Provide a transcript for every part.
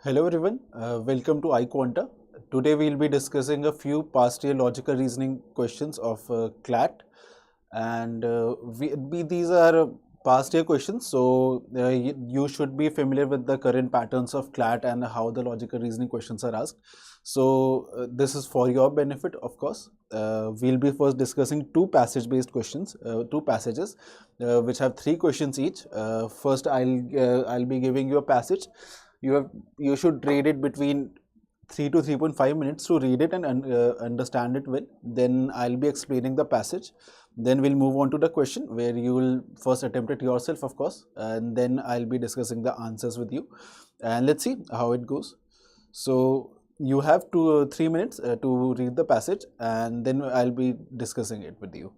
Hello everyone, welcome to iQuanta. Today we will be discussing a few past year logical reasoning questions of CLAT, and these are past year questions, so you should be familiar with the current patterns of CLAT and how the logical reasoning questions are asked. So this is for your benefit, of course. We'll be first discussing two passage based questions, two passages which have three questions each. First I'll be giving you a passage. You should read it between 3 to 3.5 minutes to read it and understand it well. Then I'll be explaining the passage. Then we'll move on to the question where you will first attempt it yourself, of course, and then I'll be discussing the answers with you. And let's see how it goes. So you have 3 minutes to read the passage, and then I'll be discussing it with you.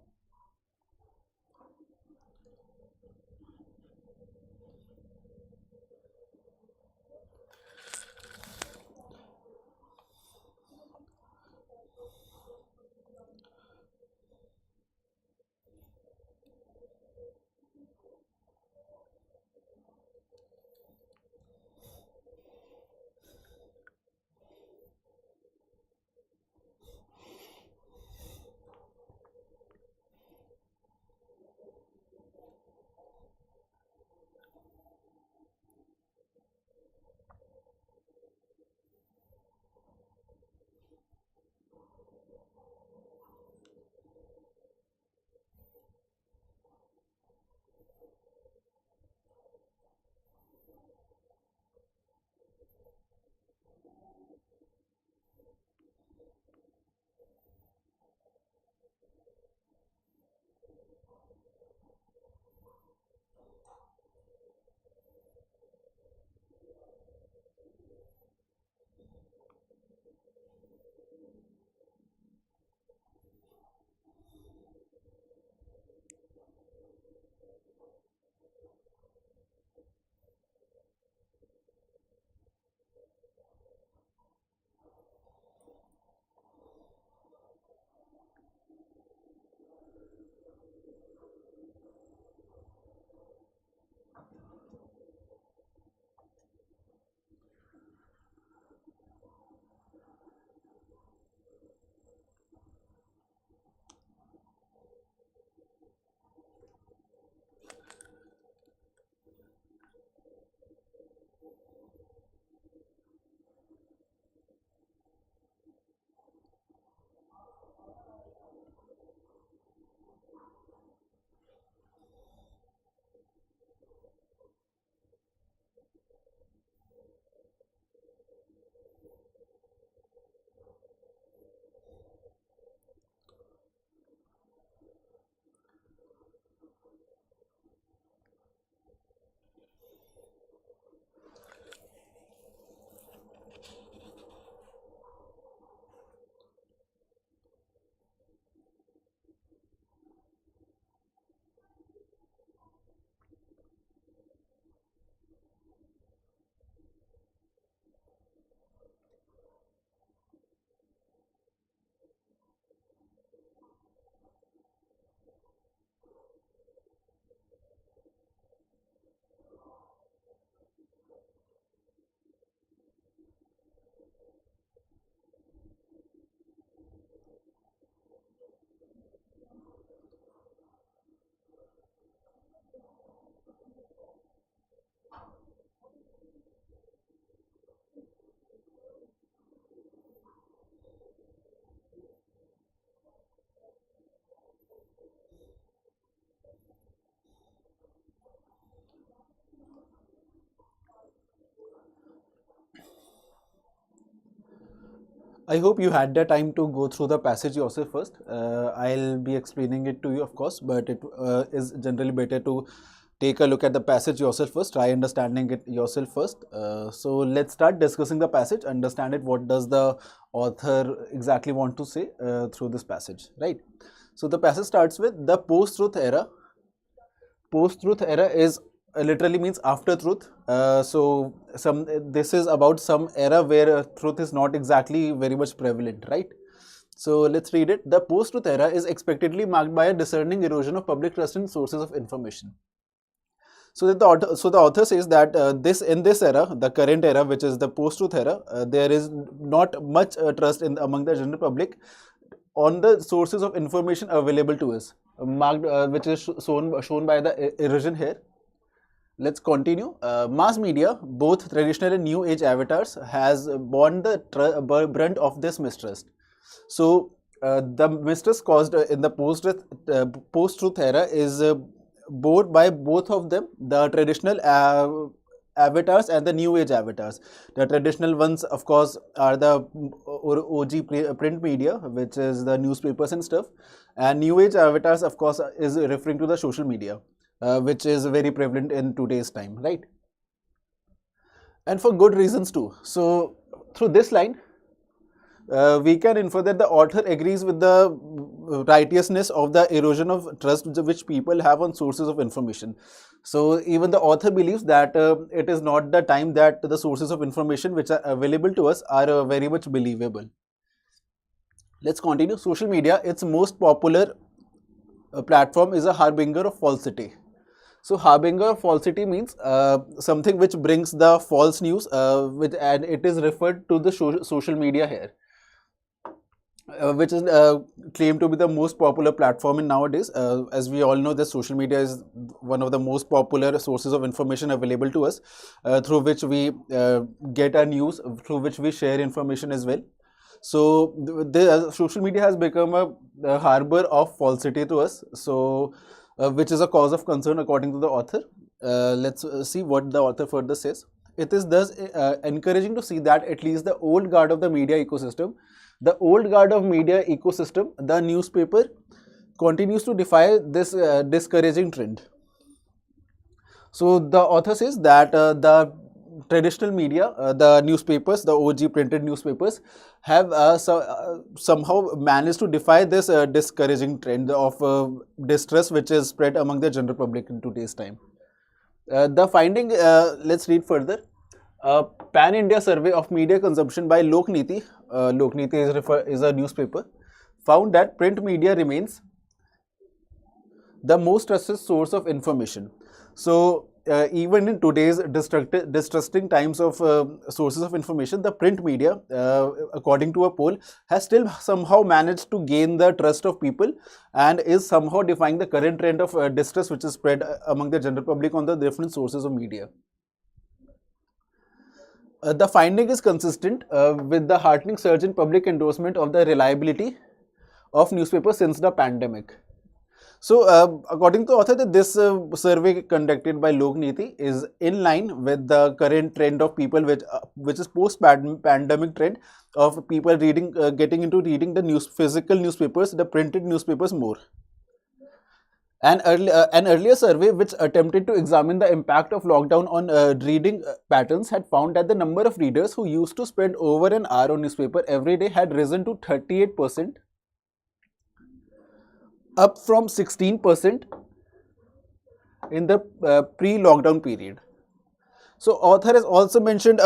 I hope you had the time to go through the passage yourself first. I'll be explaining it to you, of course, but it is generally better to take a look at the passage yourself first, try understanding it yourself first. So let's start discussing the passage, understand it. What does the author exactly want to say through this passage, right? So the passage starts with the post-truth era. Post-truth era is literally means after truth. So this is about some era where truth is not exactly very much prevalent, right? So let's read it. The post-truth era is expectedly marked by a discerning erosion of public trust in sources of information. So that the author says that in this era, the current era, which is the post-truth era, there is not much trust among the general public on the sources of information available to us, marked which is shown by the erosion here. Let's continue. Mass media, both traditional and new age avatars, has borne the brunt of this mistrust. So the mistrust caused in the post-truth era is borne by both of them, the traditional avatars and the new age avatars. The traditional ones, of course, are the OG print media, which is the newspapers and stuff, and new age avatars, of course, is referring to the social media, which is very prevalent in today's time, right? And for good reasons too. So through this line, we can infer that the author agrees with the righteousness of the erosion of trust which people have on sources of information. So even the author believes that it is not the time that the sources of information which are available to us are very much believable. Let's continue. Social media, its most popular platform, is a harbinger of falsity. So harbinger of falsity means something which brings the false news, and it is referred to the social media here. Which is claimed to be the most popular platform in nowadays. As we all know, that social media is one of the most popular sources of information available to us, through which we get our news, through which we share information as well. So the social media has become a harbor of falsity to us, so which is a cause of concern according to the author. Let's see what the author further says. It is thus encouraging to see that at least the old guard of the media ecosystem, the newspaper, continues to defy this discouraging trend. So the author says that the traditional media, the newspapers, the OG printed newspapers, have somehow managed to defy this discouraging trend of distrust which is spread among the general public in today's time. The finding, let's read further. A pan-India survey of media consumption by Lokniti, Lokniti is a newspaper, found that print media remains the most trusted source of information. So even in today's distrusting times of sources of information, the print media, according to a poll, has still somehow managed to gain the trust of people and is somehow defying the current trend of distrust which is spread among the general public on the different sources of media. The finding is consistent with the heartening surge in public endorsement of the reliability of newspapers since the pandemic. So, according to the author, that this survey conducted by Lokniti is in line with the current trend of people, which is post-pandemic trend of people getting into reading the physical newspapers, the printed newspapers more. An earlier survey which attempted to examine the impact of lockdown on reading patterns had found that the number of readers who used to spend over an hour on newspaper every day had risen to 38%, up from 16% in the pre-lockdown period. So author has also mentioned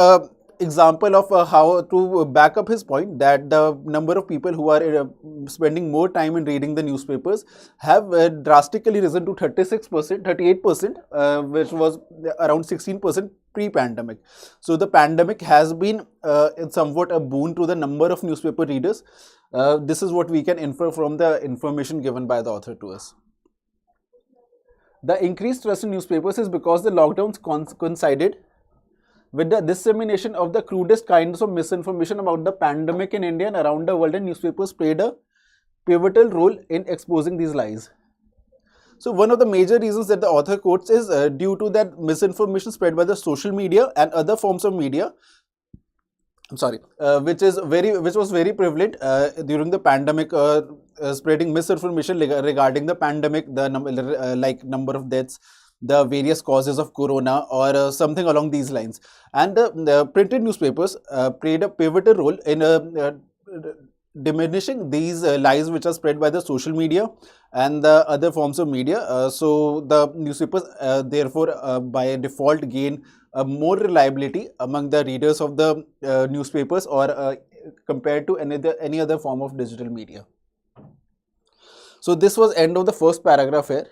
example of how to back up his point that the number of people who are spending more time in reading the newspapers have drastically risen to 38%, which was around 16% pre-pandemic. So the pandemic has been somewhat a boon to the number of newspaper readers. This is what we can infer from the information given by the author to us. The increased trust in newspapers is because the lockdowns coincided with the dissemination of the crudest kinds of misinformation about the pandemic in India and around the world, and newspapers played a pivotal role in exposing these lies. So one of the major reasons that the author quotes is due to that misinformation spread by the social media and other forms of media, which was very prevalent during the pandemic, spreading misinformation regarding the pandemic, the number of deaths, the various causes of corona, or something along these lines. And the printed newspapers played a pivotal role in diminishing these lies which are spread by the social media and the other forms of media. So the newspapers therefore by default gain more reliability among the readers of the newspapers, or compared to any other form of digital media. So this was end of the first paragraph here.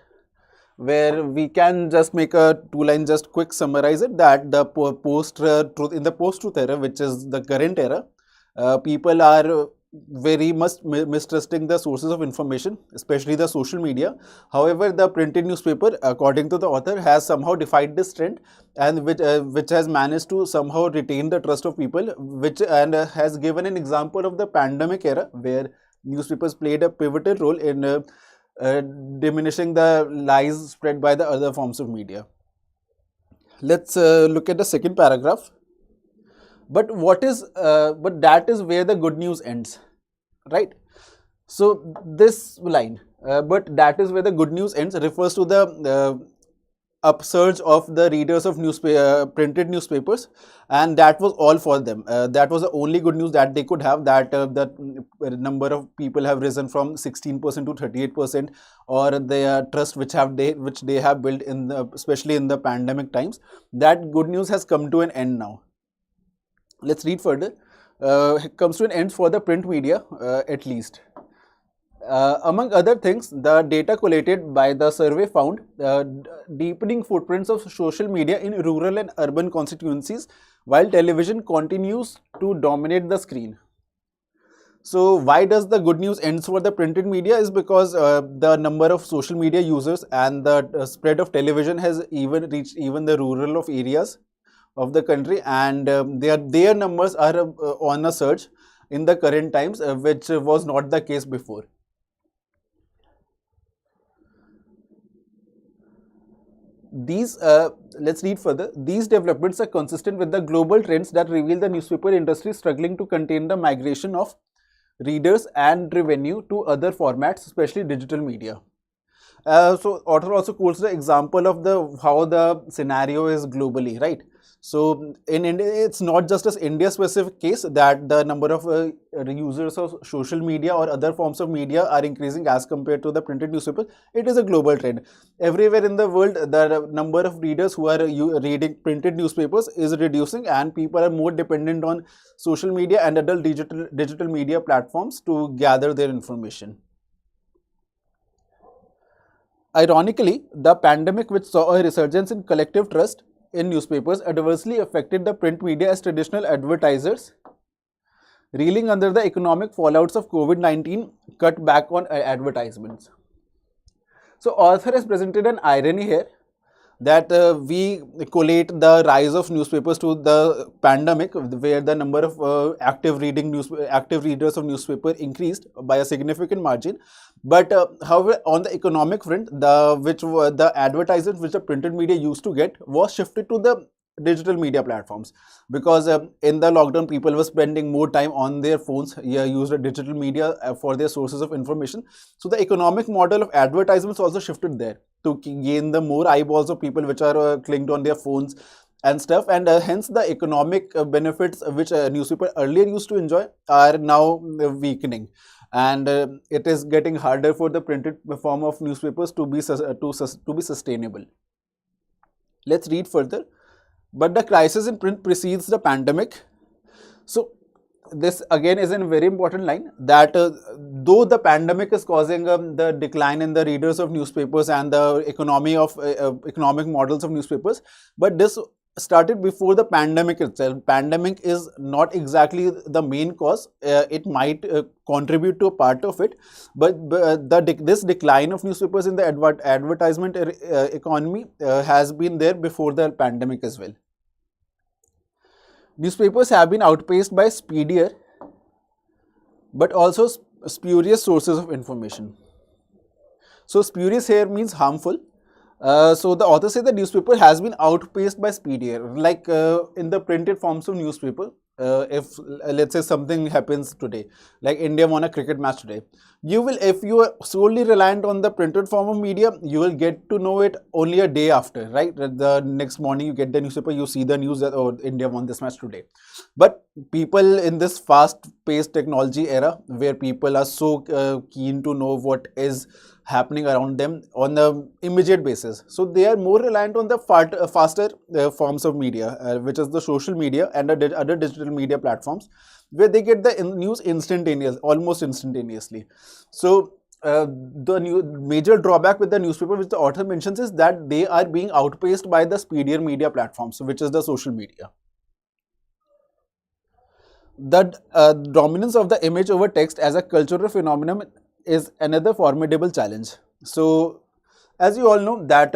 where we can just make a two-line just quick summarize it, that the post-truth, in the post-truth era, which is the current era, people are very much mistrusting the sources of information, especially the social media. However, the printed newspaper, according to the author, has somehow defied this trend, and which has managed to somehow retain the trust of people, which and has given an example of the pandemic era, where newspapers played a pivotal role in diminishing the lies spread by the other forms of media. Let's look at the second paragraph. But that is where the good news ends, right? So this line, but that is where the good news ends, refers to the upsurge of the readers of printed newspapers, and that was all for them. That was the only good news that they could have, that the number of people have risen from 16% to 38%, or their trust which they have built in especially in the pandemic times. That good news has come to an end now. Let's read further. It comes to an end for the print media, at least. Among other things, the data collated by the survey found deepening footprints of social media in rural and urban constituencies, while television continues to dominate the screen. So why does the good news ends for the printed media? Is because the number of social media users and the spread of television has even reached even the rural of areas of the country, and their numbers are on a surge in the current times, which was not the case before. These let's read further. These developments are consistent with the global trends that reveal the newspaper industry struggling to contain the migration of readers and revenue to other formats, especially digital media. So author also quotes the example of how the scenario is globally, right? So in India, it's not just an India specific case that the number of users of social media or other forms of media are increasing as compared to the printed newspaper. It is a global trend. Everywhere in the world, the number of readers who are reading printed newspapers is reducing, and people are more dependent on social media and other digital media platforms to gather their information. Ironically, the pandemic, which saw a resurgence in collective trust in newspapers, adversely affected the print media, as traditional advertisers, reeling under the economic fallouts of COVID-19, cut back on advertisements. So author has presented an irony here, that we collate the rise of newspapers to the pandemic, where the number of active readers of newspaper increased by a significant margin. But however, on the economic front, the advertisement which the printed media used to get was shifted to the digital media platforms, because in the lockdown people were spending more time on their phones, used the digital media for their sources of information. So the economic model of advertisements also shifted there to gain the more eyeballs of people which are clinged on their phones and stuff, and hence the economic benefits which a newspaper earlier used to enjoy are now weakening, and it is getting harder for the printed form of newspapers to be sustainable. Let's read further. But the crisis in print precedes the pandemic. So this again is a very important line, that though the pandemic is causing the decline in the readers of newspapers and the economic models of newspapers, but this started before the pandemic itself. Pandemic is not exactly the main cause. It might contribute to a part of it, but this decline of newspapers in the advertisement economy has been there before the pandemic as well. Newspapers have been outpaced by speedier but also spurious sources of information. So spurious here means harmful. So the author says the newspaper has been outpaced by speedier, like in the printed forms of newspaper. If let's say something happens today, like India won a cricket match today, if you are solely reliant on the printed form of media, you will get to know it only a day after, right? The next morning you get the newspaper, you see the news that, oh, India won this match today. But people in this fast-paced technology era, where people are so keen to know what is happening around them on an immediate basis, so they are more reliant on the faster forms of media, which is the social media and other digital media platforms, where they get the news almost instantaneously. So the major drawback with the newspaper, which the author mentions, is that they are being outpaced by the speedier media platforms, which is the social media. The dominance of the image over text as a cultural phenomenon is another formidable challenge. So, as you all know, that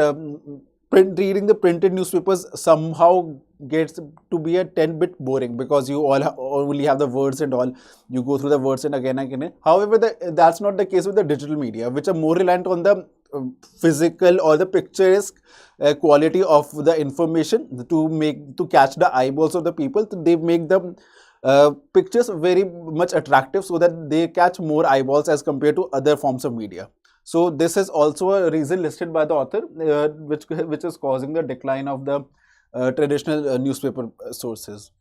reading the printed newspapers somehow gets to be a 10-bit boring, because you only have the words and all. You go through the words and again and again. However, that's not the case with the digital media, which are more reliant on the physical or the picturesque quality of the information to catch the eyeballs of the people. They make them pictures very much attractive so that they catch more eyeballs as compared to other forms of media. So this is also a reason listed by the author, which is causing the decline of the traditional newspaper sources.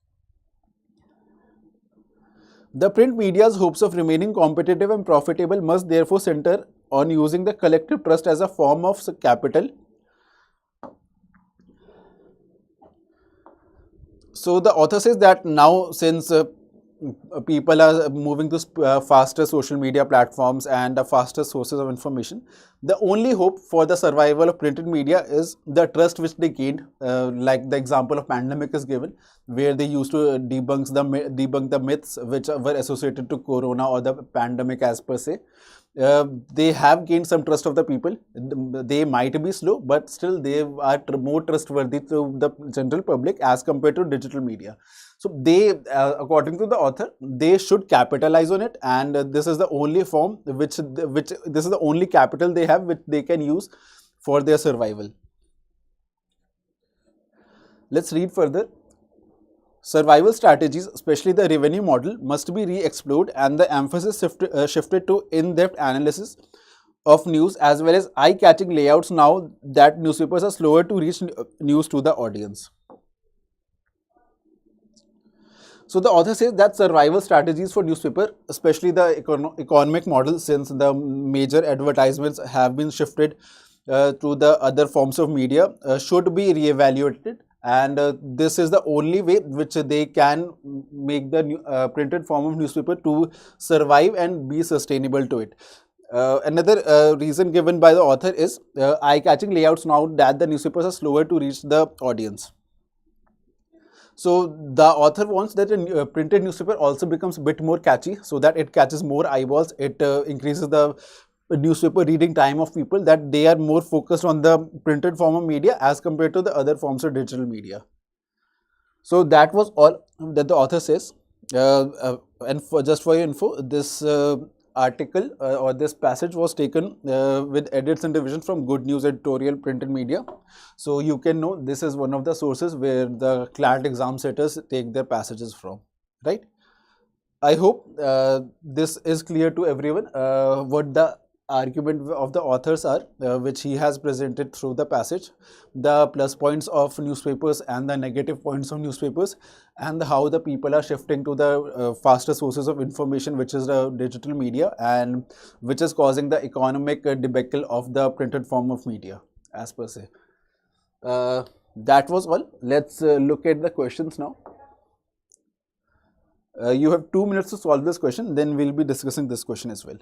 The print media's hopes of remaining competitive and profitable must therefore center on using the collective trust as a form of capital. So the author says that now, since people are moving to faster social media platforms and faster sources of information, the only hope for the survival of printed media is the trust which they gained, like the example of pandemic is given, where they used to debunk the myths which were associated to corona or the pandemic as per se. They have gained some trust of the people. They might be slow, but still they are more trustworthy to the general public as compared to digital media. So they, according to the author, they should capitalize on it, and this is the only form which this is the only capital they have which they can use for their survival. Let's read further. Survival strategies, especially the revenue model, must be re-explored and the emphasis shifted to in-depth analysis of news as well as eye-catching layouts now that newspapers are slower to reach news to the audience. So the author says that survival strategies for newspaper, especially the economic model, since the major advertisements have been shifted to the other forms of media, should be re-evaluated, and this is the only way which they can make the printed form of newspaper to survive and be sustainable to it. Another reason given by the author is eye-catching layouts now that the newspapers are slower to reach the audience. So the author wants that a printed newspaper also becomes a bit more catchy, so that it catches more eyeballs. It increases the newspaper reading time of people, that they are more focused on the printed form of media as compared to the other forms of digital media. So that was all that the author says. And just for your info, this article or this passage was taken with edits and revisions from Good News Editorial Printed Media. So you can know this is one of the sources where the CLAT exam setters take their passages from, right? I hope this is clear to everyone what the argument of the authors are, which he has presented through the passage, the plus points of newspapers and the negative points of newspapers, and how the people are shifting to the faster sources of information, which is the digital media, and which is causing the economic debacle of the printed form of media as per se. That was all. Let's look at the questions now. You have 2 minutes to solve this question, then we'll be discussing this question as well.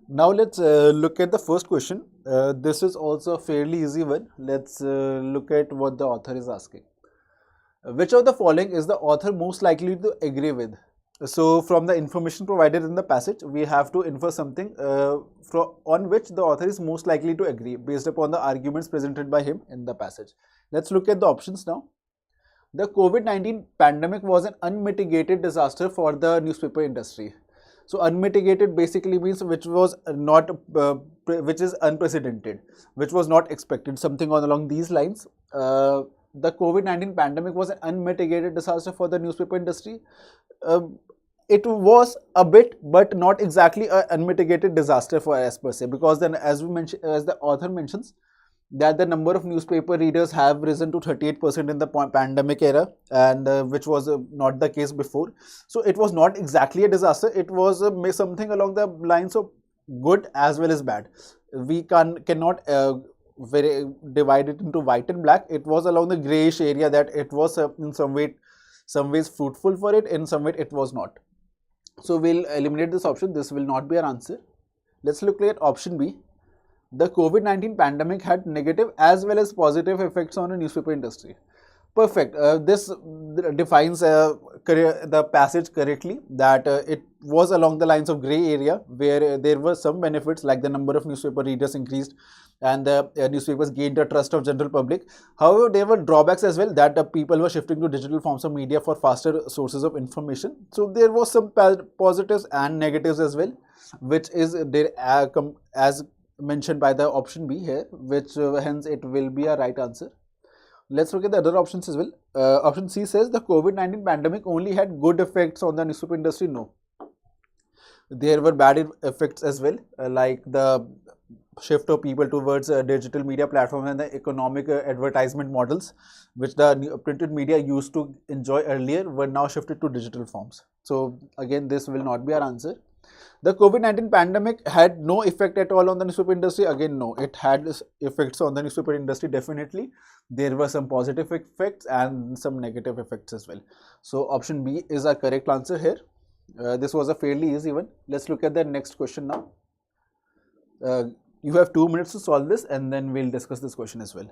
Now let's look at the first question. This is also a fairly easy one. Let's look at what the author is asking. Which of the following is the author most likely to agree with? So from the information provided in the passage, we have to infer something on which the author is most likely to agree based upon the arguments presented by him in the passage. Let's look at the options now. The COVID-19 pandemic was an unmitigated disaster for the newspaper industry. So unmitigated basically means which was not, which is unprecedented, which was not expected, something along these lines. The COVID-19 pandemic was an unmitigated disaster for the newspaper industry. It was a bit, but not exactly an unmitigated disaster for us per se, because then, as we mentioned, as the author mentions, that the number of newspaper readers have risen to 38% in the pandemic era, and which was not the case before. So it was not exactly a disaster. It was something along the lines of good as well as bad. We cannot divide it into white and black. It was along the grayish area, that it was in some ways fruitful for it, in some way it was not. So we'll eliminate this option. This will not be our answer. Let's look at option B. The COVID-19 pandemic had negative as well as positive effects on the newspaper industry. Perfect. This defines the passage correctly, that it was along the lines of grey area, where there were some benefits, like the number of newspaper readers increased and the newspapers gained the trust of general public. However, there were drawbacks as well, that people were shifting to digital forms of media for faster sources of information. So there was some positives and negatives as well, which is there as mentioned by the option B here, which hence it will be a right answer. Let's look at the other options as well. Option C says the COVID-19 pandemic only had good effects on the newspaper industry. No, there were bad effects as well, like the shift of people towards digital media platforms and the economic advertisement models, which the printed media used to enjoy earlier, were now shifted to digital forms. So again, this will not be our answer. The COVID-19 pandemic had no effect at all on the newspaper industry. Again, no, it had effects on the newspaper industry, definitely. There were some positive effects and some negative effects as well. So option B is our correct answer here. This was a fairly easy one. Let's look at the next question now. You have 2 minutes to solve this, and then we'll discuss this question as well.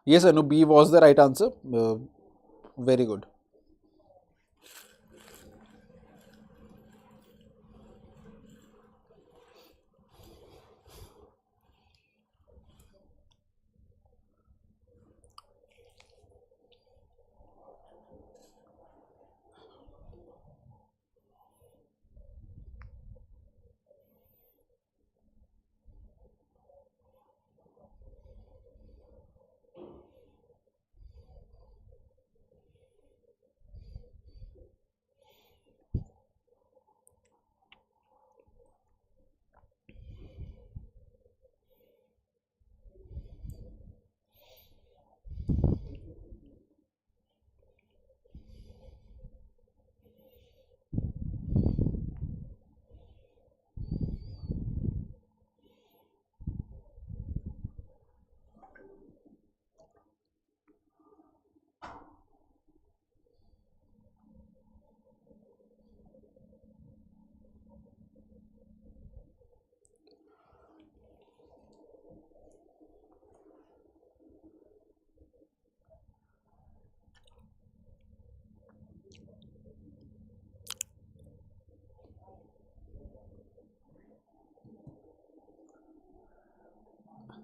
Yes, Anu, B was the right answer. Very good.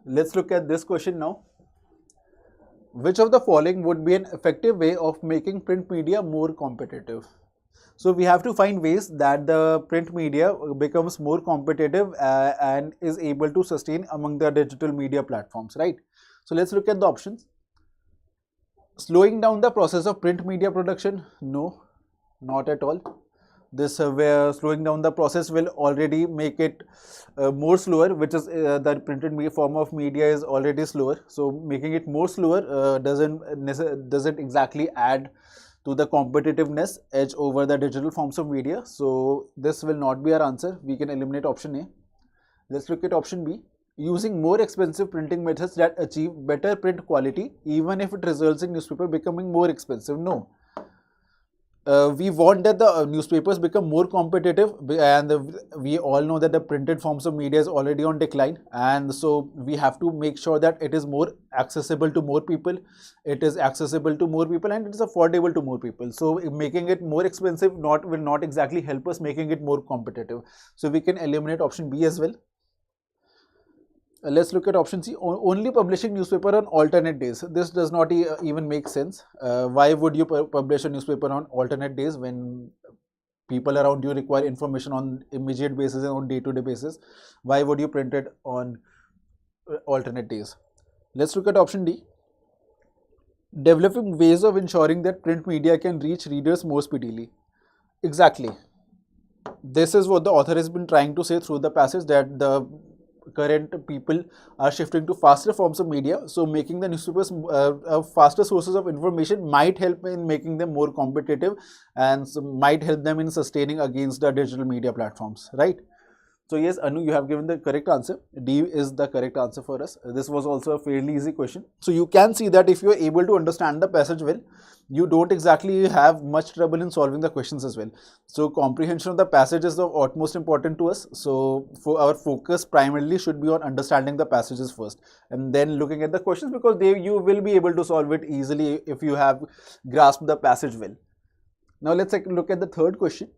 Let's look at this question now. Which of the following would be an effective way of making print media more competitive? So we have to find ways that the print media becomes more competitive and is able to sustain among the digital media platforms, right? So let's look at the options. Slowing down the process of print media production? No, not at all. This where slowing down the process will already make it more slower, which is the printed media form of media is already slower. So making it more slower doesn't exactly add to the competitiveness edge over the digital forms of media. So this will not be our answer. We can eliminate option A. Let's look at option B. Using more expensive printing methods that achieve better print quality, even if it results in newspaper becoming more expensive. No. We want that the newspapers become more competitive, and we all know that the printed forms of media is already on decline, and so we have to make sure that it is more accessible to more people, and it is affordable to more people. So making it more expensive will not exactly help us making it more competitive. So we can eliminate option B as well. Let's look at option C. Only publishing newspaper on alternate days. This does not even make sense. Why would you publish a newspaper on alternate days when people around you require information on immediate basis and on day-to-day basis? Why would you print it on alternate days? Let's look at option D. Developing ways of ensuring that print media can reach readers more speedily. Exactly. This is what the author has been trying to say through the passage, that the current people are shifting to faster forms of media, so making the newspapers faster sources of information might help in making them more competitive, and might help them in sustaining against the digital media platforms, right? So yes, Anu, you have given the correct answer. D is the correct answer for us. This was also a fairly easy question. So you can see that if you are able to understand the passage well, you don't exactly have much trouble in solving the questions as well. So comprehension of the passage is of utmost important to us. So for our focus primarily should be on understanding the passages first, and then looking at the questions, because you will be able to solve it easily if you have grasped the passage well. Now let's take a look at the third question.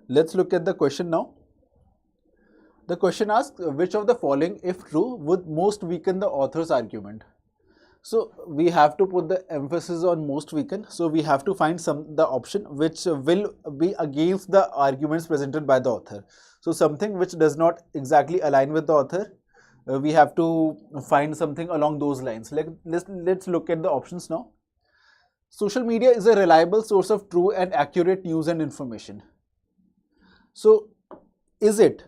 Let's look at the question now. The question asks, which of the following, if true, would most weaken the author's argument? So we have to put the emphasis on most weaken. So we have to find the option which will be against the arguments presented by the author. So something which does not exactly align with the author, we have to find something along those lines. Let's look at the options now. Social media is a reliable source of true and accurate news and information. So is it?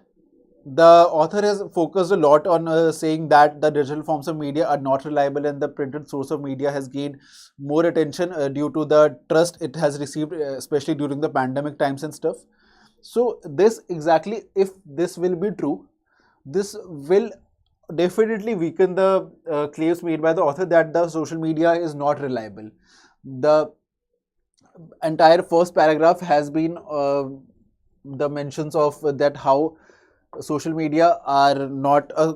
The author has focused a lot on saying that the digital forms of media are not reliable, and the printed source of media has gained more attention due to the trust it has received, especially during the pandemic times and stuff. So this exactly, if this will be true, this will definitely weaken the claims made by the author that the social media is not reliable. The entire first paragraph has been the mentions of that how social media are not a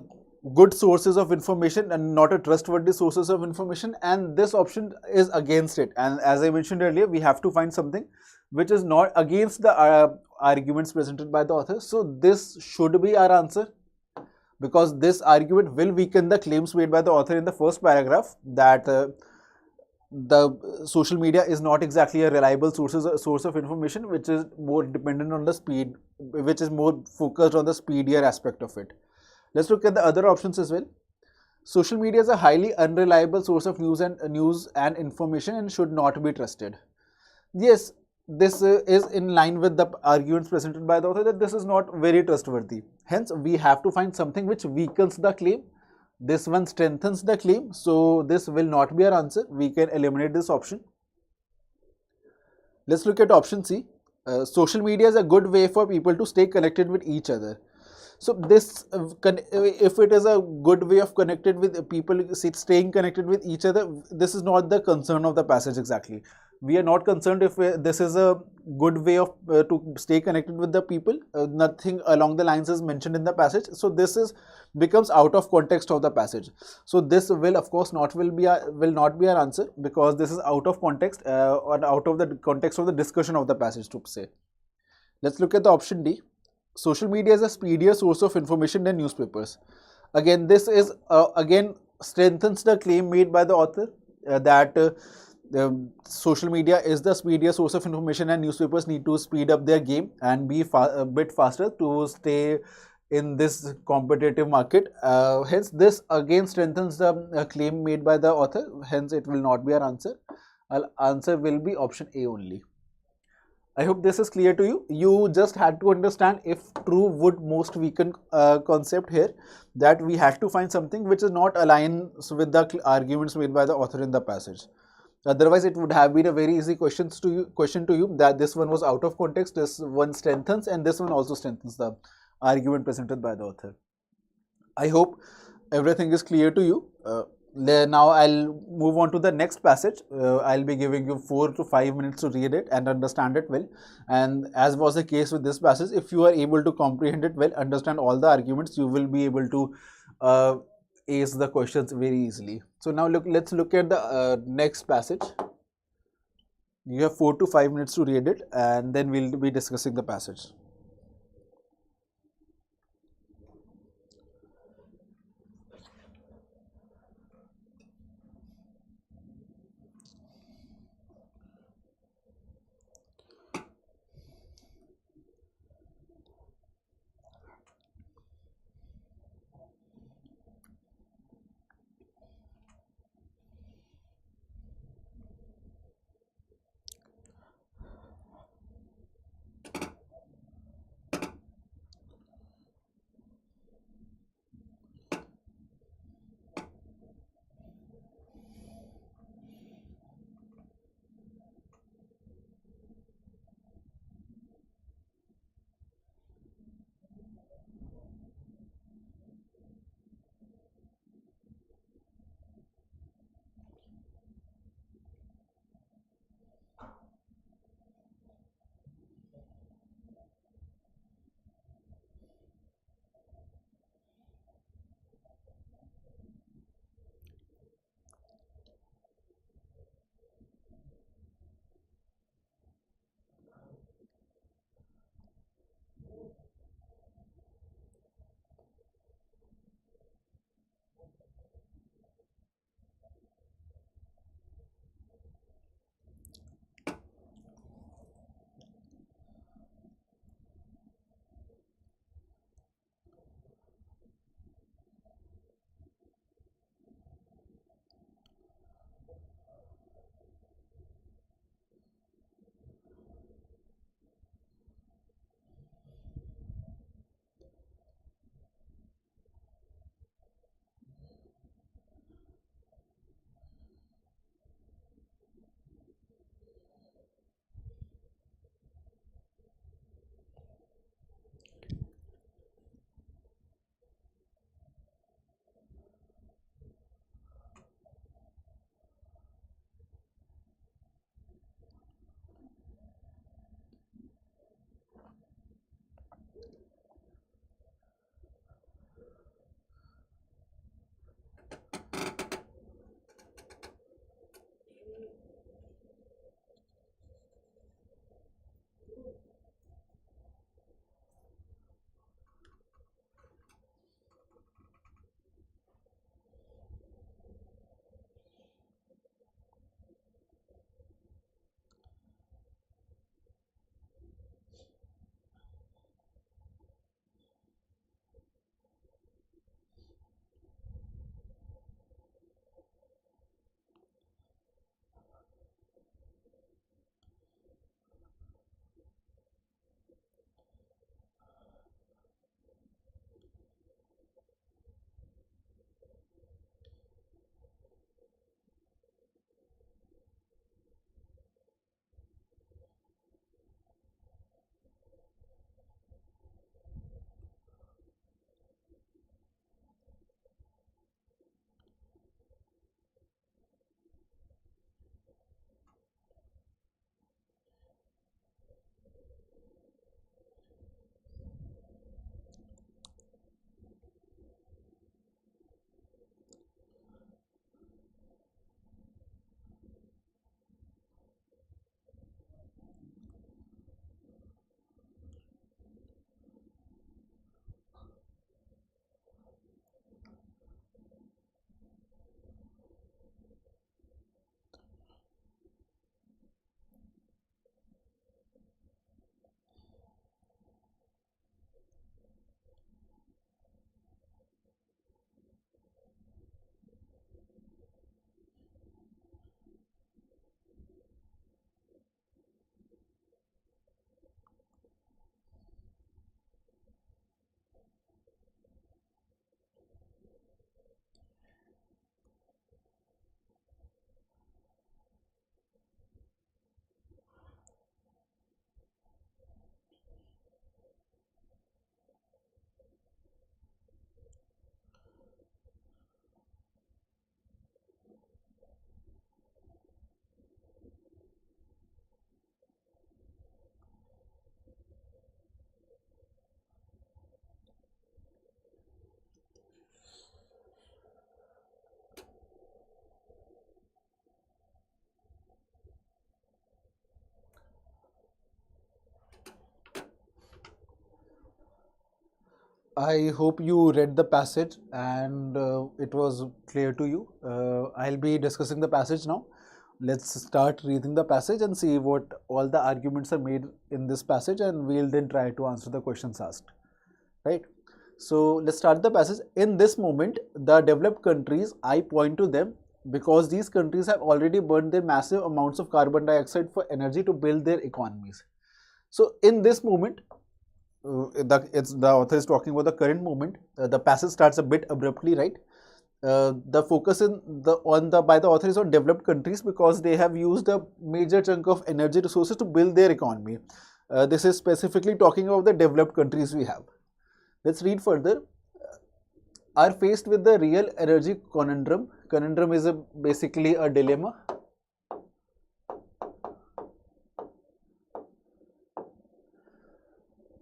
good sources of information and not a trustworthy sources of information, and this option is against it. And as I mentioned earlier, we have to find something which is not against the arguments presented by the author. So this should be our answer. because this argument will weaken the claims made by the author in the first paragraph that the social media is not exactly a reliable source of information, which is more dependent on the speed, which is more focused on the speedier aspect of it. Let's look at the other options as well. Social media is a highly unreliable source of news and information and should not be trusted. Yes, this is in line with the arguments presented by the author that this is not very trustworthy. Hence, we have to find something which weakens the claim. This one strengthens the claim, so this will not be our answer. We can eliminate this option. Let's look at option C. Social media is a good way for people to stay connected with each other. So this, if it is a good way of connected with people, staying connected with each other, this is not the concern of the passage exactly. We are not concerned if this is a good way of to stay connected with the people. Nothing along the lines is mentioned in the passage. So this is becomes out of context of the passage. So this will of course will not be our answer, because this is out of context or out of the context of the discussion of the passage, to say. Let's look at the option D. Social media is a speedier source of information than newspapers. Again, this is again strengthens the claim made by the author that social media is the speedier source of information and newspapers need to speed up their game and be a bit faster to stay in this competitive market. Hence, this again strengthens the claim made by the author. Hence, it will not be our answer. Our answer will be option A only. I hope this is clear to you. You just had to understand if true would most weaken concept here, that we had to find something which is not aligns with the arguments made by the author in the passage. Otherwise, it would have been a very easy question to you that this one was out of context, this one strengthens, and this one also strengthens the argument presented by the author. I hope everything is clear to you. Now I'll move on to the next passage. I'll be giving you 4 to 5 minutes to read it and understand it well. And as was the case with this passage, if you are able to comprehend it well, understand all the arguments, you will be able to ace the questions very easily. So now let's look at the next passage. You have 4 to 5 minutes to read it, and then we'll be discussing the passage. I hope you read the passage and it was clear to you. I'll be discussing the passage now. Let's start reading the passage and see what all the arguments are made in this passage, and we'll then try to answer the questions asked. Right? So let's start the passage. In this moment, the developed countries, I point to them because these countries have already burned their massive amounts of carbon dioxide for energy to build their economies. So in this moment, the author is talking about the current moment. The passage starts a bit abruptly, right? The focus by the author is on developed countries because they have used a major chunk of energy resources to build their economy. This is specifically talking about the developed countries we have. Let's read further. Are faced with the real energy conundrum. Conundrum is basically a dilemma.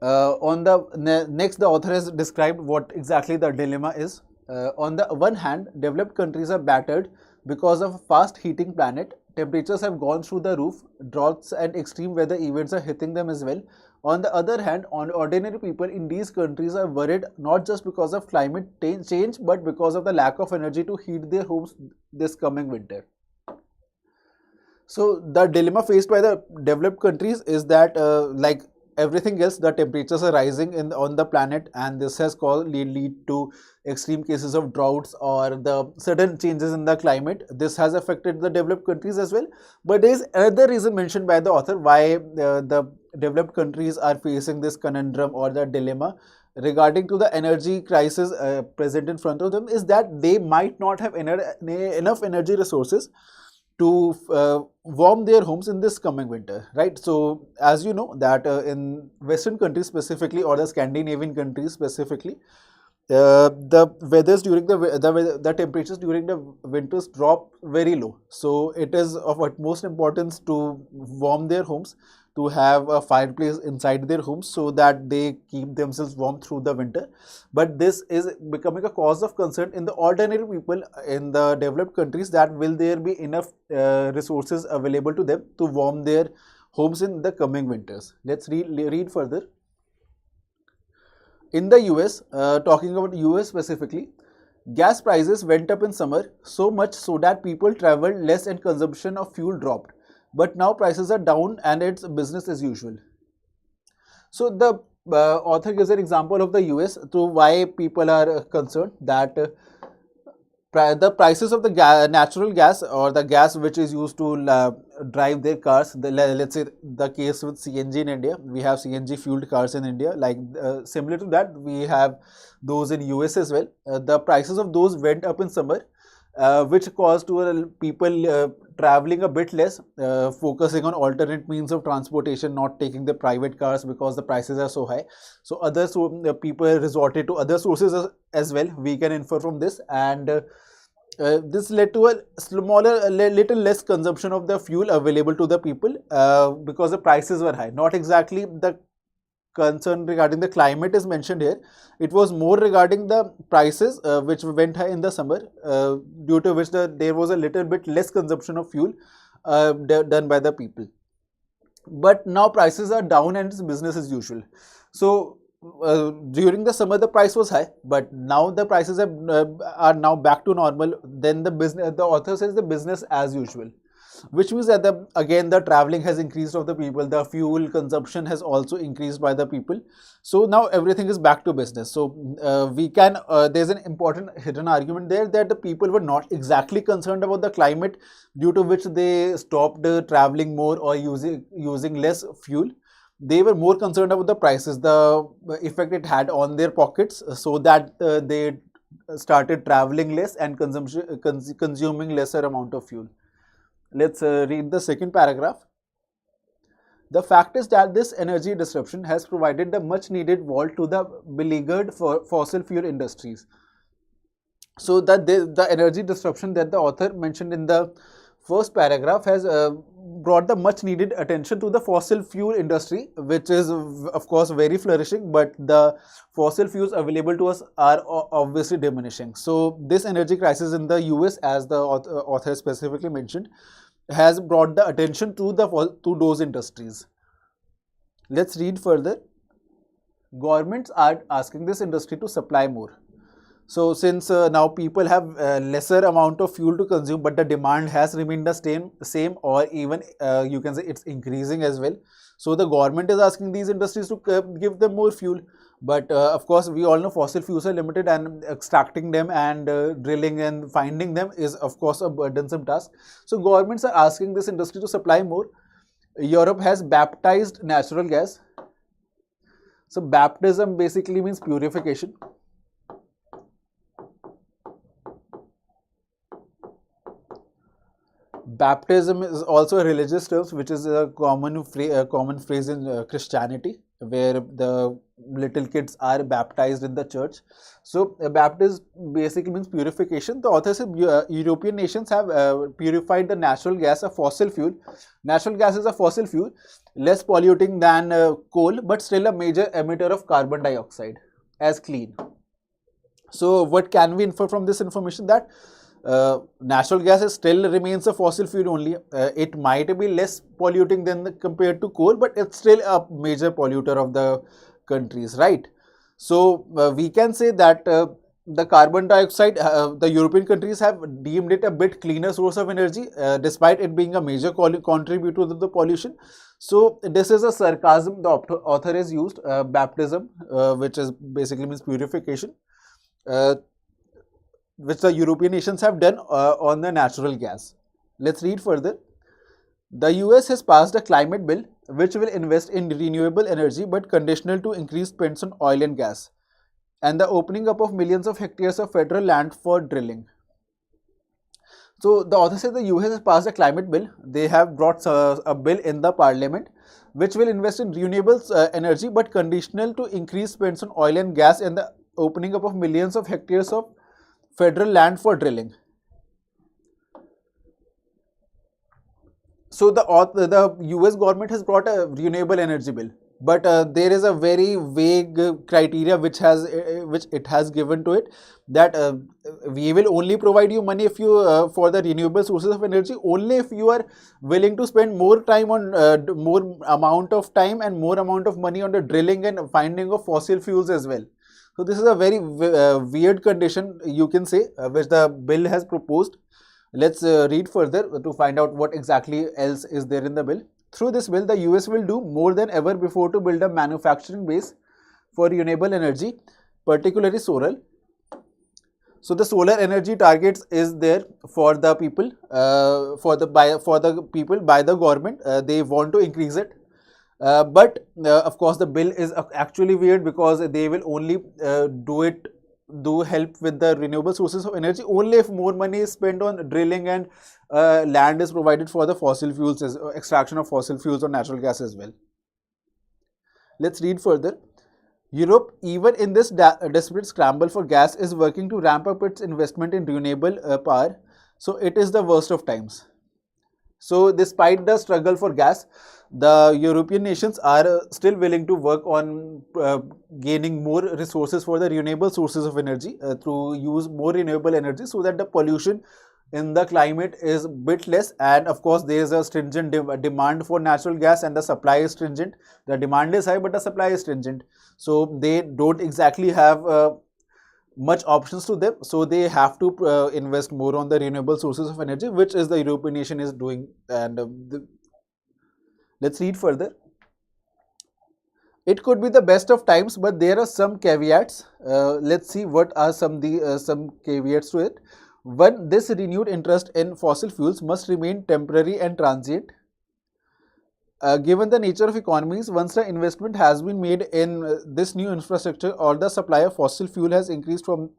On the next, the author has described what exactly the dilemma is. On the one hand, developed countries are battered because of a fast heating planet. Temperatures have gone through the roof. Droughts and extreme weather events are hitting them as well. On the other hand, ordinary people in these countries are worried not just because of climate change but because of the lack of energy to heat their homes this coming winter. So the dilemma faced by the developed countries is that like everything else, the temperatures are rising on the planet, and this has lead to extreme cases of droughts or the sudden changes in the climate. This has affected the developed countries as well. But there is another reason mentioned by the author why the developed countries are facing this conundrum or the dilemma regarding to the energy crisis present in front of them, is that they might not have enough energy resources to warm their homes in this coming winter, right? So as you know that in Western countries specifically, or the Scandinavian countries specifically, the weathers during the temperatures during the winters drop very low. So it is of utmost importance to warm their homes, to have a fireplace inside their homes so that they keep themselves warm through the winter. But this is becoming a cause of concern in the ordinary people in the developed countries, that will there be enough resources available to them to warm their homes in the coming winters. Let's read further. In the US, talking about US specifically, gas prices went up in summer so much so that people traveled less and consumption of fuel dropped. But now prices are down and it's business as usual. So the author gives an example of the US to why people are concerned that the prices of the natural gas, or the gas which is used to drive their cars, let's say the case with CNG in India, we have CNG fueled cars in India, like similar to that we have those in US as well. The prices of those went up in summer, which caused to people traveling a bit less, focusing on alternate means of transportation, not taking the private cars because the prices are so high. So people resorted to other sources as well, we can infer from this. And this led to a little less consumption of the fuel available to the people because the prices were high. Not exactly the concern regarding the climate is mentioned here. It was more regarding the prices which went high in the summer, due to which there was a little bit less consumption of fuel done by the people. But now prices are down and it's business as usual. So during the summer the price was high, but now the prices are now back to normal. Then the author says the business as usual, which means that the traveling has increased of the people, the fuel consumption has also increased by the people. So now everything is back to business. So there's an important hidden argument there, that the people were not exactly concerned about the climate, due to which they stopped traveling more or using less fuel. They were more concerned about the prices, the effect it had on their pockets, so that they started traveling less and consuming lesser amount of fuel. Let's read the second paragraph. The fact is that this energy disruption has provided the much needed wall to the beleaguered fossil fuel industries. So that the energy disruption that the author mentioned in the first paragraph has brought the much needed attention to the fossil fuel industry, which is of course very flourishing, but the fossil fuels available to us are obviously diminishing. So this energy crisis in the US, as the author specifically mentioned, has brought the attention to those industries. Let's read further. Governments are asking this industry to supply more. So since now people have lesser amount of fuel to consume, but the demand has remained the same or even you can say it's increasing as well. So the government is asking these industries to give them more fuel. But of course, we all know fossil fuels are limited, and extracting them and drilling and finding them is of course a burdensome task. So governments are asking this industry to supply more. Europe has baptized natural gas. So baptism basically means purification. Baptism is also a religious term, which is a common phrase in Christianity, where the little kids are baptized in the church. So baptism basically means purification. The author said European nations have purified the natural gas, a fossil fuel. Natural gas is a fossil fuel, less polluting than coal, but still a major emitter of carbon dioxide as clean. So what can we infer from this information? That natural gas still remains a fossil fuel only. It might be less polluting than compared to coal, but it's still a major polluter of the countries, right? So we can say that the carbon dioxide, the European countries have deemed it a bit cleaner source of energy, despite it being a major contributor to the pollution. So this is a sarcasm the author has used, baptism, which is basically means purification. Which the European nations have done on the natural gas. Let's read further. The US has passed a climate bill which will invest in renewable energy but conditional to increased spends on oil and gas, and the opening up of millions of hectares of federal land for drilling. So the author says the US has passed a climate bill. They have brought a bill in the parliament which will invest in renewable energy but conditional to increased spends on oil and gas and the opening up of millions of hectares of federal land for drilling. So the US government has brought a renewable energy bill, but there is a very vague criteria which it has given to it, that we will only provide you money if you for the renewable sources of energy only if you are willing to spend more time on more amount of time and more amount of money on the drilling and finding of fossil fuels as well. So this is a very weird condition, you can say, which the bill has proposed. Let's read further to find out what exactly else is there in the bill. Through this bill, the US will do more than ever before to build a manufacturing base for renewable energy, particularly solar. So the solar energy targets is there for the people, by the government. They want to increase it. But of course the bill is actually weird because they will only do help with the renewable sources of energy only if more money is spent on drilling and land is provided for the fossil fuels, extraction of fossil fuels or natural gas as well. Let's read further. Europe, even in this desperate scramble for gas, is working to ramp up its investment in renewable power. So it is the worst of times. So despite the struggle for gas, the European nations are still willing to work on gaining more resources for the renewable sources of energy to use more renewable energy so that the pollution in the climate is a bit less. And of course there is a stringent demand for natural gas and the supply is stringent. The demand is high but the supply is stringent. So they don't exactly have much options to them, so they have to invest more on the renewable sources of energy, which is the European nation is doing. And let's read further. It could be the best of times, but there are some caveats. Let's see what are some caveats to it. One, this renewed interest in fossil fuels must remain temporary and transient. Given the nature of economies, once the investment has been made in this new infrastructure or the supply of fossil fuel has increased from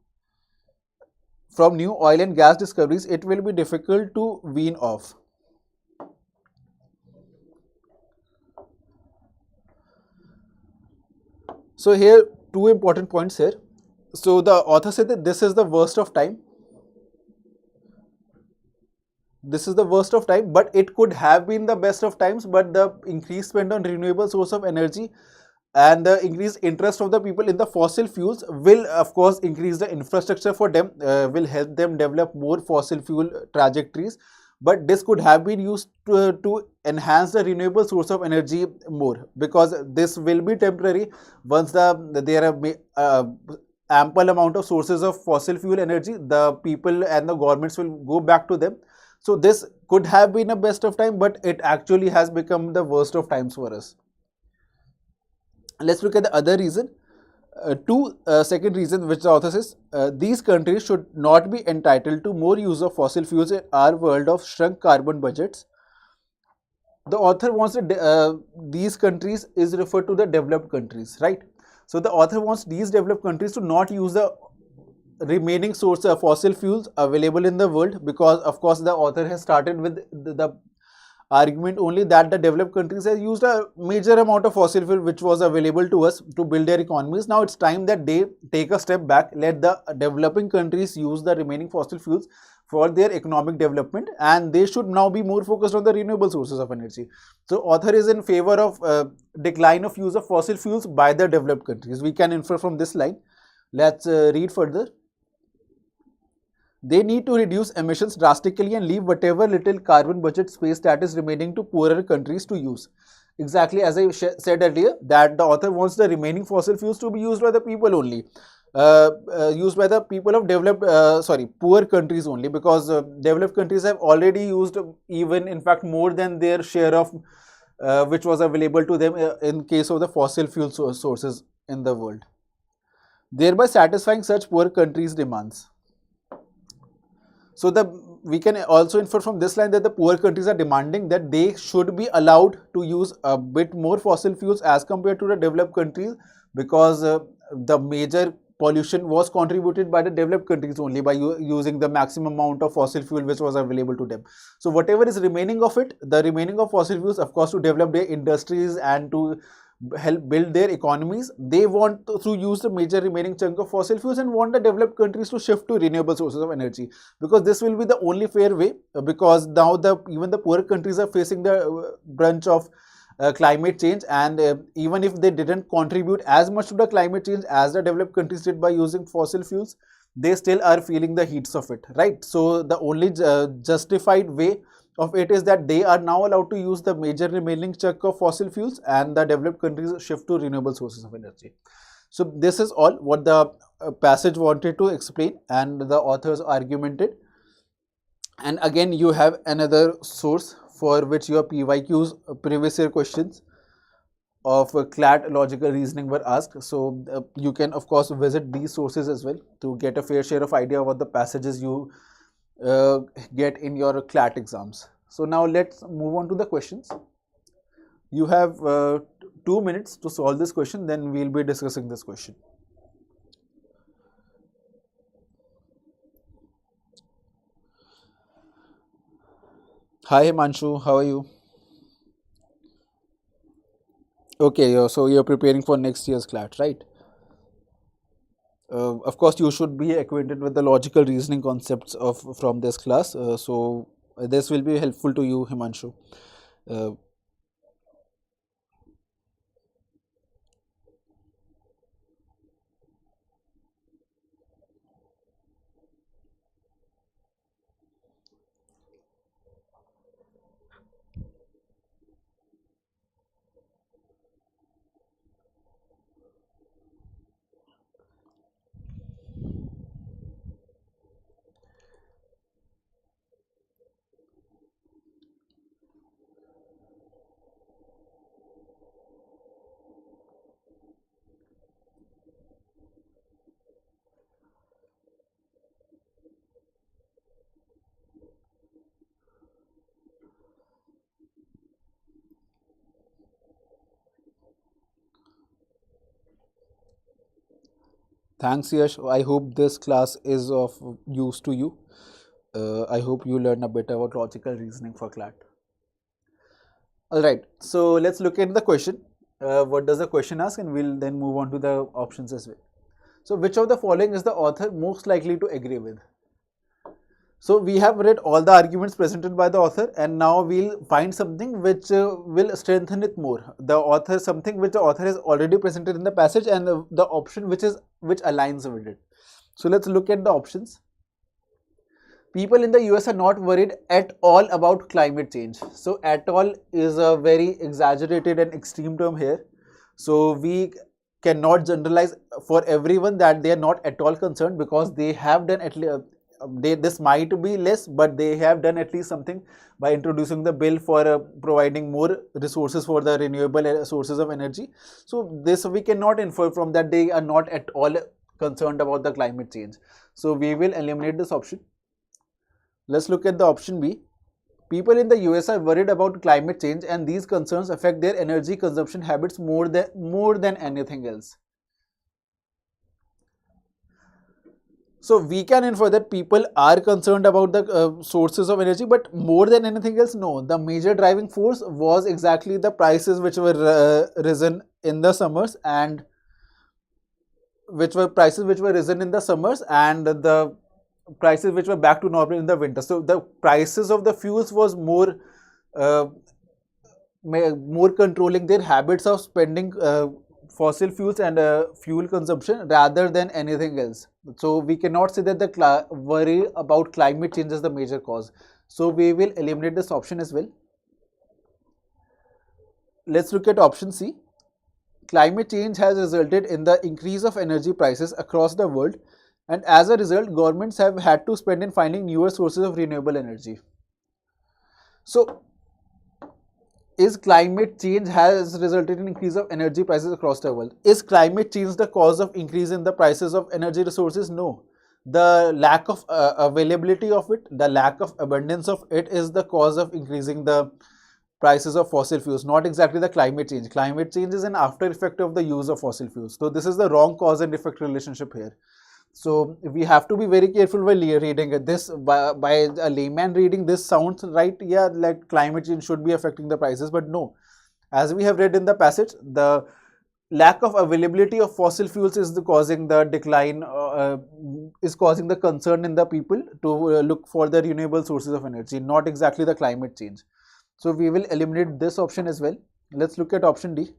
new oil and gas discoveries, it will be difficult to wean off. So here two important points here. So the author said that this is the worst of time. This is the worst of time, but it could have been the best of times, but the increased spend on renewable source of energy and the increased interest of the people in the fossil fuels will of course increase the infrastructure for them, will help them develop more fossil fuel trajectories, but this could have been used to enhance the renewable source of energy more, because this will be temporary. Once there are ample amount of sources of fossil fuel energy, the people and the governments will go back to them. So this could have been a best of time, but it actually has become the worst of times for us. Let's look at the other reason. Second reason which the author says, these countries should not be entitled to more use of fossil fuels in our world of shrunk carbon budgets. The author wants these countries is referred to the developed countries, right? So the author wants these developed countries to not use the remaining source of fossil fuels available in the world, because of course the author has started with the argument only that the developed countries have used a major amount of fossil fuel which was available to us to build their economies. Now it's time that they take a step back, let the developing countries use the remaining fossil fuels for their economic development, and they should now be more focused on the renewable sources of energy. So author is in favor of decline of use of fossil fuels by the developed countries. We can infer from this line. Let's read further. They need to reduce emissions drastically and leave whatever little carbon budget space that is remaining to poorer countries to use. Exactly as I said earlier, that the author wants the remaining fossil fuels to be used by the people only, used by the people of poor countries only, because developed countries have already used even in fact more than their share of which was available to them in case of the fossil fuel sources in the world, thereby satisfying such poor countries' demands. So we can also infer from this line that the poor countries are demanding that they should be allowed to use a bit more fossil fuels as compared to the developed countries, because the major pollution was contributed by the developed countries only by using the maximum amount of fossil fuel which was available to them. So whatever is remaining of it, the remaining of fossil fuels, of course, to develop their industries and to help build their economies, they want to use the major remaining chunk of fossil fuels and want the developed countries to shift to renewable sources of energy, because this will be the only fair way, because now even the poorer countries are facing the brunt of climate change, and even if they didn't contribute as much to the climate change as the developed countries did by using fossil fuels, they still are feeling the heats of it, right? So the only justified way of it is that they are now allowed to use the major remaining chunk of fossil fuels, and the developed countries shift to renewable sources of energy. So this is all what the passage wanted to explain and the authors argumented. And again, you have another source for which your PYQs, previous year questions of CLAT logical reasoning were asked. So you can of course visit these sources as well to get a fair share of idea of what the passages you get in your CLAT exams. So now let's move on to the questions. You have 2 minutes to solve this question, then we'll be discussing this question. Hi Himanshu, how are you? Okay, so you're preparing for next year's CLAT, right? Of course, you should be acquainted with the logical reasoning concepts from this class. So this will be helpful to you, Himanshu. Thanks, Yash. I hope this class is of use to you. I hope you learn a bit about logical reasoning for CLAT. Alright, so let's look at the question. What does the question ask, and we'll then move on to the options as well. So which of the following is the author most likely to agree with? So we have read all the arguments presented by the author, and now we'll find something which will strengthen it more. Something which the author has already presented in the passage, and the option which aligns with it. So let's look at the options. people in the US are not worried at all about climate change. So at all is a very exaggerated and extreme term here. So we cannot generalize for everyone that they are not at all concerned, because they have done at least, this might be less, but they have done at least something by introducing the bill for providing more resources for the renewable sources of energy. So this we cannot infer from that they are not at all concerned about the climate change. So we will eliminate this option. Let's look at the option B. People in the US are worried about climate change, and these concerns affect their energy consumption habits more than anything else. So we can infer that people are concerned about the sources of energy, but more than anything else, no. The major driving force was exactly the prices which were risen in the summers, and which were risen in the summers, and the prices which were back to normal in the winter. So the prices of the fuels was more controlling their habits of spending fossil fuels and fuel consumption rather than anything else. So we cannot say that the worry about climate change is the major cause. So we will eliminate this option as well. Let's look at option C. Climate change has resulted in the increase of energy prices across the world, and as a result, governments have had to spend in finding newer sources of renewable energy. So, is climate change has resulted in increase of energy prices across the world? Is climate change the cause of increase in the prices of energy resources? No. The lack of availability of it, the lack of abundance of it is the cause of increasing the prices of fossil fuels, not exactly the climate change. Climate change is an after effect of the use of fossil fuels. So this is the wrong cause and effect relationship here. So we have to be very careful while reading it. This by a layman reading this sounds right, yeah, like climate change should be affecting the prices, but no. As we have read in the passage, the lack of availability of fossil fuels is causing the decline, is causing the concern in the people to look for the renewable sources of energy, not exactly the climate change. So we will eliminate this option as well. Let's look at option D.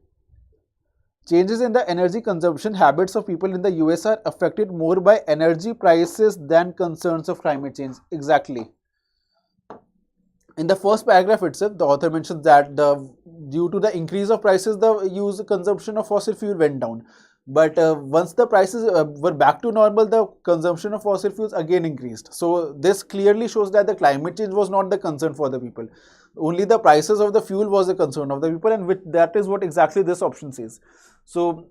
Changes in the energy consumption habits of people in the US are affected more by energy prices than concerns of climate change. Exactly. In the first paragraph itself, the author mentions that due to the increase of prices, the consumption of fossil fuel went down. But once the prices were back to normal, the consumption of fossil fuels again increased. So this clearly shows that the climate change was not the concern for the people. Only the prices of the fuel was the concern of the people, and that is what exactly this option says. So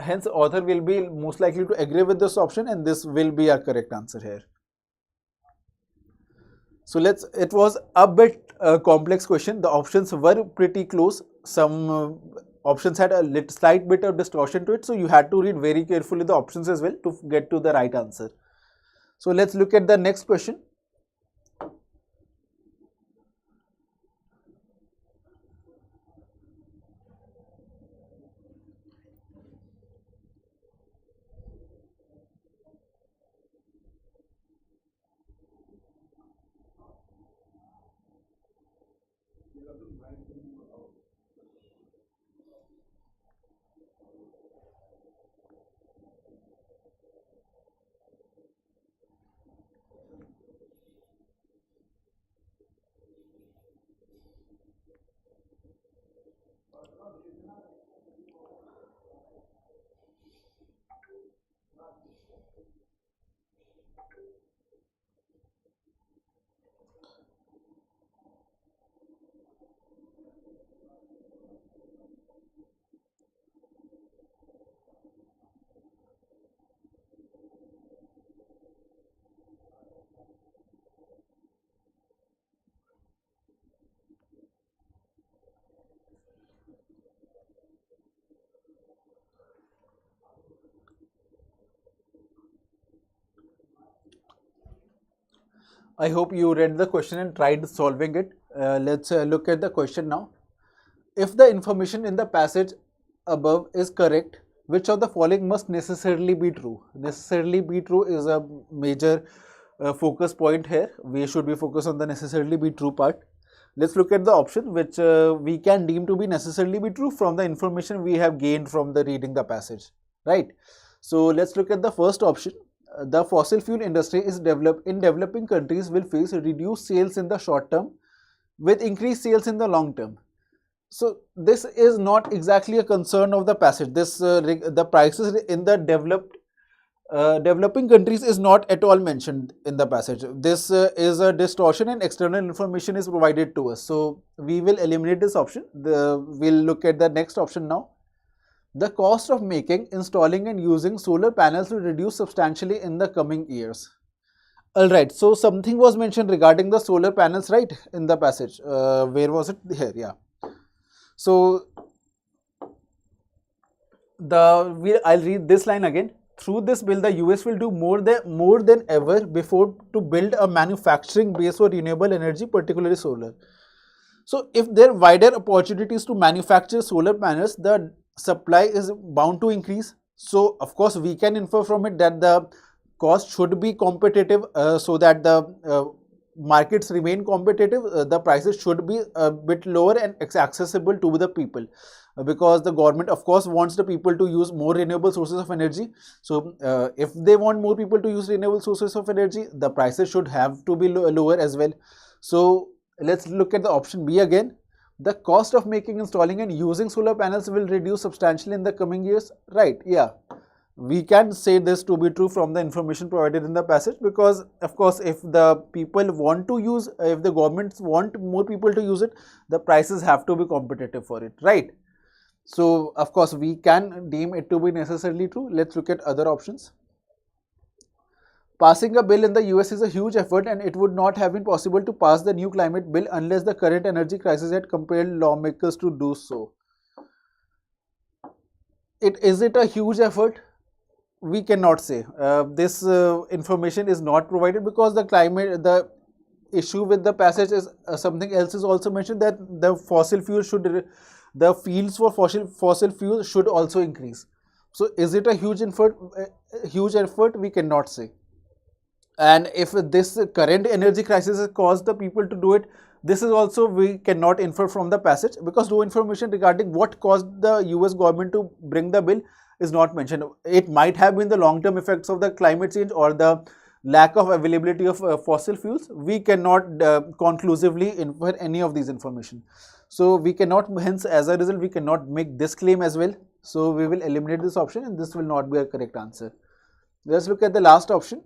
hence author will be most likely to agree with this option, and this will be our correct answer here. So it was a bit complex question. The options were pretty close. Some options had a slight bit of distortion to it, so you had to read very carefully the options as well to get to the right answer. So let's look at the next question. I hope you read the question and tried solving it. Let's look at the question now. If the information in the passage above is correct, which of the following must necessarily be true? Necessarily be true is a major focus point here. We should be focused on the necessarily be true part. Let's look at the option which we can deem to be necessarily be true from the information we have gained from the reading the passage, right? So let's look at the first option. the fossil fuel industry is developing countries will face reduced sales in the short term with increased sales in the long term. So this is not exactly a concern of the passage. The prices in the developing countries is not at all mentioned in the passage. This is a distortion and external information is provided to us. So we will eliminate this option. We'll look at the next option now. The cost of making, installing and using solar panels will reduce substantially in the coming years. Alright, so something was mentioned regarding the solar panels, right, in the passage. Where was it? Here, yeah. So I'll read this line again. Through this bill, the US will do more than ever before to build a manufacturing base for renewable energy, particularly solar. So if there are wider opportunities to manufacture solar panels, the supply is bound to increase. So of course we can infer from it that the cost should be competitive, so that the markets remain competitive. The prices should be a bit lower and accessible to the people, because the government of course wants the people to use more renewable sources of energy. So if they want more people to use renewable sources of energy, the prices should have to be lower as well. So let's look at the option B again. The cost of making, installing and using solar panels will reduce substantially in the coming years. Right, yeah. We can say this to be true from the information provided in the passage, because of course if the people want to use, if the governments want more people to use it, the prices have to be competitive for it, right? So of course we can deem it to be necessarily true. Let's look at other options. Passing a bill in the US is a huge effort, and it would not have been possible to pass the new climate bill unless the current energy crisis had compelled lawmakers to do so. Is it a huge effort? We cannot say. This information is not provided, because the issue with the passage is something else is also mentioned, that the fields for fossil fuels should also increase. So is it a huge effort? We cannot say. And if this current energy crisis has caused the people to do it, this is also we cannot infer from the passage, because no information regarding what caused the US government to bring the bill is not mentioned. It might have been the long-term effects of the climate change or the lack of availability of fossil fuels. We cannot conclusively infer any of these information. So we cannot, hence as a result, we cannot make this claim as well. So we will eliminate this option, and this will not be a correct answer. Let's look at the last option.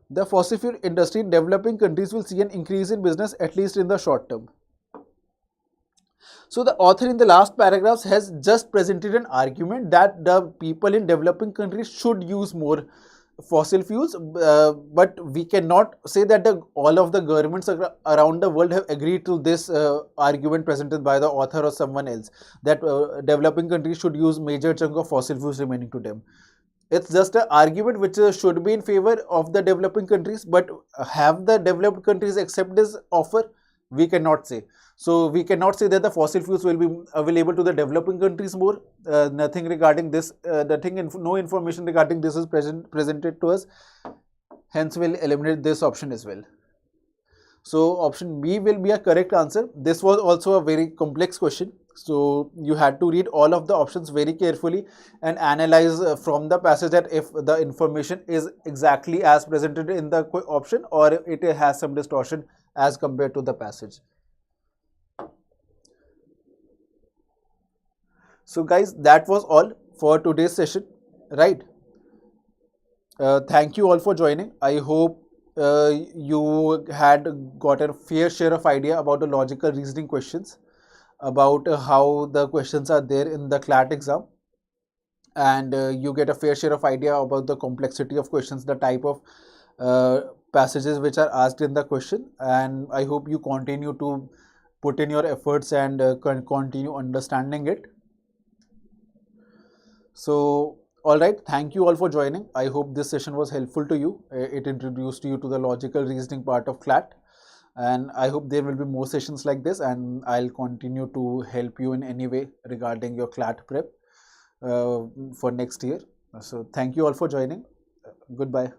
The fossil fuel industry in developing countries will see an increase in business, at least in the short term. So the author in the last paragraphs has just presented an argument that the people in developing countries should use more fossil fuels, but we cannot say that all of the governments around the world have agreed to this argument presented by the author or someone else, that developing countries should use major chunk of fossil fuels remaining to them. It's just an argument which should be in favor of the developing countries, but have the developed countries accept this offer? We cannot say. So we cannot say that the fossil fuels will be available to the developing countries more. Nothing regarding this, no information regarding this is presented to us. Hence we'll eliminate this option as well. So option B will be a correct answer. This was also a very complex question. So you had to read all of the options very carefully and analyze from the passage that if the information is exactly as presented in the option or it has some distortion as compared to the passage. So guys, that was all for today's session, right? Thank you all for joining. I hope you had got a fair share of idea about the logical reasoning questions, about how the questions are there in the CLAT exam, and you get a fair share of idea about the complexity of questions, the type of passages which are asked in the question, and I hope you continue to put in your efforts and continue understanding it. So alright, thank you all for joining. I hope this session was helpful to you. It introduced you to the logical reasoning part of CLAT, and I hope there will be more sessions like this, and I'll continue to help you in any way regarding your CLAT prep for next year. So thank you all for joining. Goodbye.